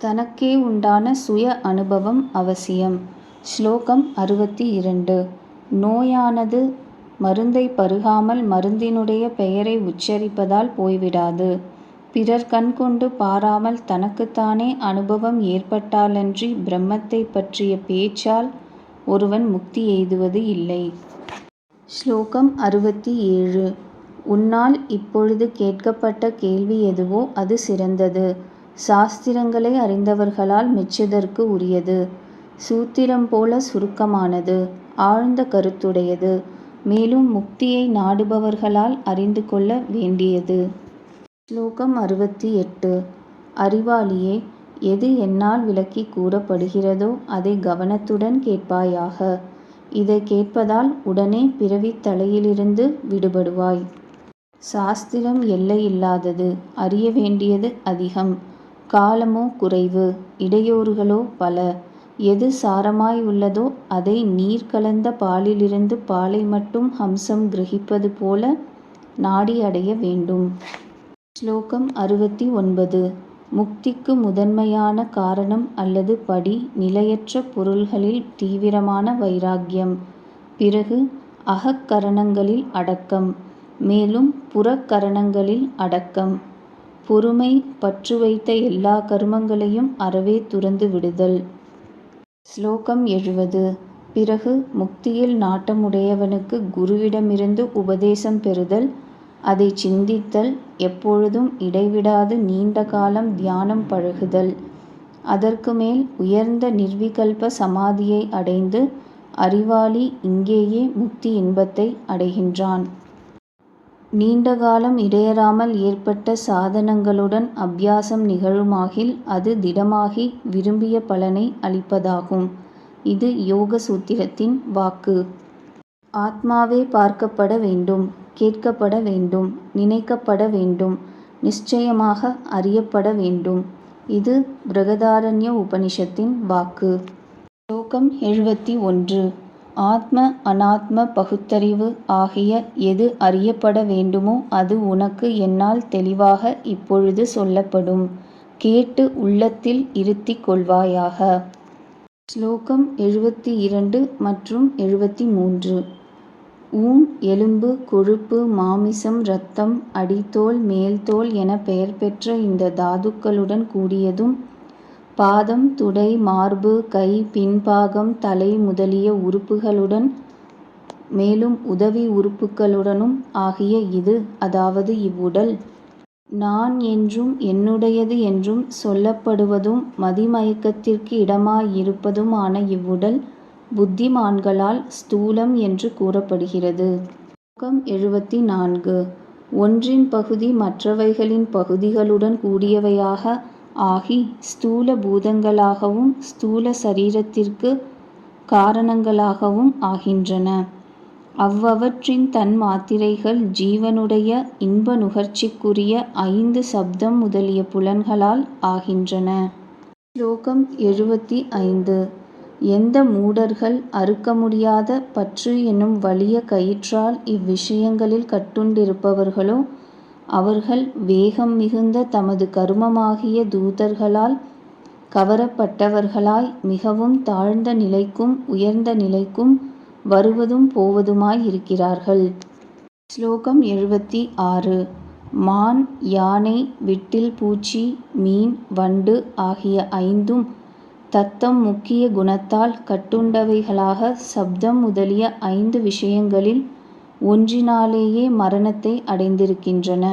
தனக்கே உண்டான சுய அனுபவம் அவசியம். ஸ்லோகம் 62. நோயானது மருந்தை பருகாமல் மருந்தினுடைய பெயரை உச்சரிப்பதால் போய்விடாது. பிறர் கண்கொண்டு பாராமல் தனக்குத்தானே அனுபவம் ஏற்பட்டாலன்றி பிரம்மத்தைப் பற்றிய பேச்சால் ஒருவன் முக்தி எய்துவது இல்லை. ஸ்லோகம் 67. உன்னால் இப்பொழுது கேட்கப்பட்ட கேள்வி எதுவோ அது சிறந்தது. சாஸ்திரங்களை அறிந்தவர்களால் மெச்சுதற்கு உரியது. சூத்திரம் போல சுருக்கமானது. ஆழ்ந்த கருத்துடையது. மேலும் முக்தியை நாடுபவர்களால் அறிந்து கொள்ள வேண்டியது. ஸ்லோகம் 68. அறிவாளியே, எது என்னால் விளக்கி கூறப்படுகிறதோ அதை கவனத்துடன் கேட்பாயாக. இதை கேட்பதால் உடனே பிறவித் தலையிலிருந்து விடுபடுவாய். சாஸ்திரம் எல்லையில்லாதது. அறிய வேண்டியது அதிகம். காலமோ குறைவு. இடையூறுகளோ பல. எது சாரமாய் உள்ளதோ அதை நீர் கலந்த பாலிலிருந்து பாலை மட்டும் ஹம்சம் கிரகிப்பது போல நாடி அடைய வேண்டும். ஸ்லோகம் 69. முக்திக்கு முதன்மையான காரணம் அல்லது படி நிலையற்ற பொருள்களில் தீவிரமான வைராக்கியம். பிறகு அகக்கரணங்களில் அடக்கம். மேலும் புறக்கரணங்களில் அடக்கம். பொறுமை, பற்று வைத்த எல்லா கருமங்களையும் அறவே துறந்து விடுதல். ஸ்லோகம் 70. பிறகு முக்தியில் நாட்டமுடையவனுக்கு குருவிடமிருந்து உபதேசம் பெறுதல், அதை சிந்தித்தல், எப்பொழுதும் இடைவிடாது நீண்ட காலம் தியானம் பழகுதல். அதற்கு மேல் உயர்ந்த நிர்விகல்ப சமாதியை அடைந்து அறிவாளி இங்கேயே முக்தி இன்பத்தை அடைகின்றான். நீண்ட காலம் இடையறாமல் ஏற்பட்ட சாதனங்களுடன் அபியாசம் நிகழுமாகில் அது திடமாகி விரும்பிய பலனை அளிப்பதாகும். இது யோக சூத்திரத்தின் வாக்கு. ஆத்மாவே பார்க்கப்பட வேண்டும், கேட்கப்பட வேண்டும், நினைக்கப்பட வேண்டும், நிச்சயமாக அறியப்பட வேண்டும். இது பிருகதாரண்ய உபனிஷத்தின் வாக்கு. ஸ்லோகம் 71. ஆத்ம அநாத்ம பகுத்தறிவு ஆகிய எது அறியப்பட வேண்டுமோ அது உனக்கு என்னால் தெளிவாக இப்பொழுது சொல்லப்படும். கேட்டு உள்ளத்தில் இருத்திக் கொள்வாயாக. ஸ்லோகம் 72 மற்றும் 73. ஊன், எலும்பு, கொழுப்பு, மாமிசம், இரத்தம், அடித்தோல், மேல்தோல் என பெயர் பெற்ற இந்த தாதுக்களுடன் கூடியதும், பாதம், துடை, மார்பு, கை, பின்பாகம், தலை முதலிய உறுப்புகளுடன் மேலும் உதவி உறுப்புகளுடனும் ஆகிய இது, அதாவது இவ்வுடல், நான் என்றும் என்னுடையது என்றும் சொல்லப்படுவதும் மதிமயக்கத்திற்கு இடமாயிருப்பதும் ஆன இவ்வுடல் புத்திமான்களால் ஸ்தூலம் என்று கூறப்படுகிறது. ஸ்லோகம் 74. ஒன்றின் பகுதி மற்றவைகளின் பகுதிகளுடன் கூடியவையாக ஆகி ஸ்தூல பூதங்களாகவும் ஸ்தூல சரீரத்திற்கு காரணங்களாகவும் ஆகின்றன. அவ்வவற்றின் தன்மாத்திரைகள் ஜீவனுடைய இன்ப நுகர்ச்சிக்குரிய 5 சப்தம் முதலிய புலன்களால் ஆகின்றன. ஸ்லோகம் 75. எந்த மூடர்கள் அறுக்க முடியாத பற்று என்னும் வலிய கயிற்றால் இவ்விஷயங்களில் கட்டுண்டிருப்பவர்களோ அவர்கள் வேகம் மிகுந்த தமது கருமமாகிய தூதர்களால் கவரப்பட்டவர்களாய் மிகவும் தாழ்ந்த நிலைக்கும் உயர்ந்த நிலைக்கும் வருவதும் போவதுமாய் இருக்கிறார்கள். ஸ்லோகம் 76. மான், யானை, விட்டில் பூச்சி, மீன், வண்டு ஆகிய 5ம் தத்தம் முக்கிய குணத்தால் கட்டுண்டவைகளாக சப்தம் முதலிய 5 விஷயங்களில் ஒன்றினாலேயே மரணத்தை அடைந்திருக்கின்றன.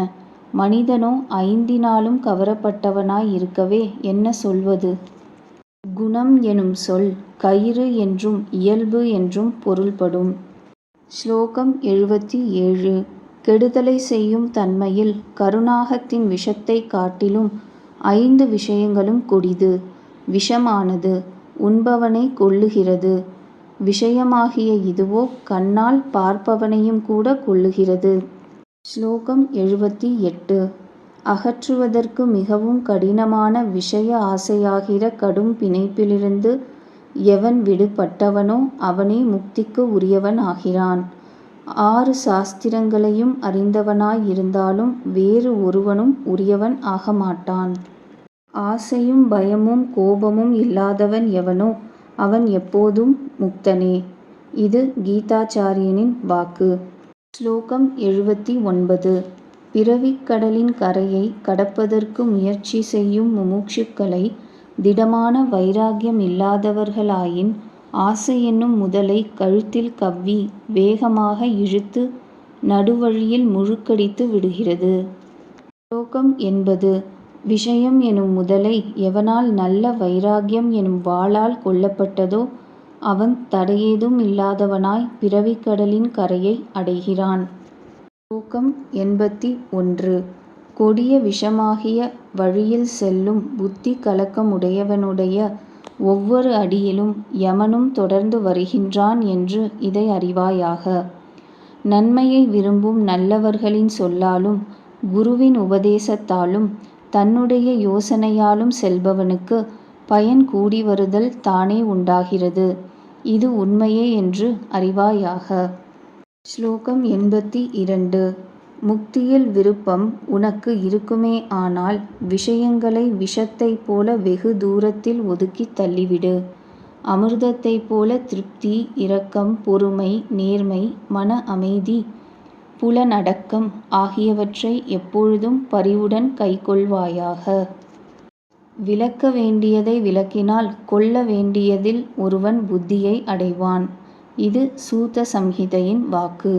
மனிதனோ 5னாலும் கவரப்பட்டவனாய் இருக்கவே என்ன சொல்வது? குணம் எனும் சொல் கயிறு என்றும் இயல்பு என்றும் பொருள்படும். ஸ்லோகம் 77. கெடுதலை செய்யும் தன்மையில் கருணாகத்தின் விஷத்தை காட்டிலும் 5 விஷயங்களும் கொடிது. விஷமானது உண்பவனை கொல்லுகிறது. விஷயமாகிய இதுவோ கண்ணால் பார்ப்பவனையும் கூட கொல்லுகிறது. ஸ்லோகம் 78. அகற்றுவதற்கு மிகவும் கடினமான விஷய ஆசையாகிற கடும் பிணைப்பிலிருந்து எவன் விடுபட்டவனோ அவனே முக்திக்கு உரியவன் ஆகிறான். 6 சாஸ்திரங்களையும் அறிந்தவனாயிருந்தாலும் வேறு ஒருவனும் உரியவன் ஆகமாட்டான். ஆசையும் பயமும் கோபமும் இல்லாதவன் எவனோ அவன் எப்போதும் முக்தனே. இது கீதாச்சாரியனின் வாக்கு. ஸ்லோகம் 79. பிறவிக் கடலின் கரையை கடப்பதற்கு முயற்சி செய்யும் முமுட்சுக்களை திடமான வைராக்கியம் இல்லாதவர்களாயின் ஆசை என்னும் முதலை கழுத்தில் கவ்வி வேகமாக இழுத்து நடுவழியில் முழுக்கடித்து விடுகிறது. ஸ்லோகம் 80. விஷயம் எனும் முதலை எவனால் நல்ல வைராக்கியம் எனும் வாளால் கொல்லப்பட்டதோ அவன் தடையேதும் இல்லாதவனாய் பிறவிக்கடலின் கரையை அடைகிறான். ஸ்லோகம் 81. கொடிய விஷமாகிய வழியில் செல்லும் புத்தி கலக்கமுடையவனுடைய ஒவ்வொரு அடியிலும் யமனும் தொடர்ந்து வருகின்றான் என்று இதை அறிவாயாக. நன்மையை விரும்பும் நல்லவர்களின் சொல்லாலும் குருவின் உபதேசத்தாலும் தன்னுடைய யோசனையாலும் செல்பவனுக்கு பயன் கூடி வருதல் தானே உண்டாகிறது. இது உண்மையே என்று அறிவாயாக. ஸ்லோகம் 82. முக்தியில் விருப்பம் உனக்கு இருக்குமே ஆனால் விஷயங்களை விஷத்தைப் போல வெகு தூரத்தில் ஒதுக்கித் தள்ளிவிடு. அமிர்தத்தைப் போல திருப்தி, இரக்கம், பொறுமை, நேர்மை, மன அமைதி, புலனடக்கம் ஆகியவற்றை எப்பொழுதும் பரிவுடன் கைக்கொள்வாயாக. விலக்க வேண்டியதை விலக்கினால் கொள்ள வேண்டியதில் ஒருவன் புத்தியை அடைவான். இது சூத சம்ஹிதையின் வாக்கு.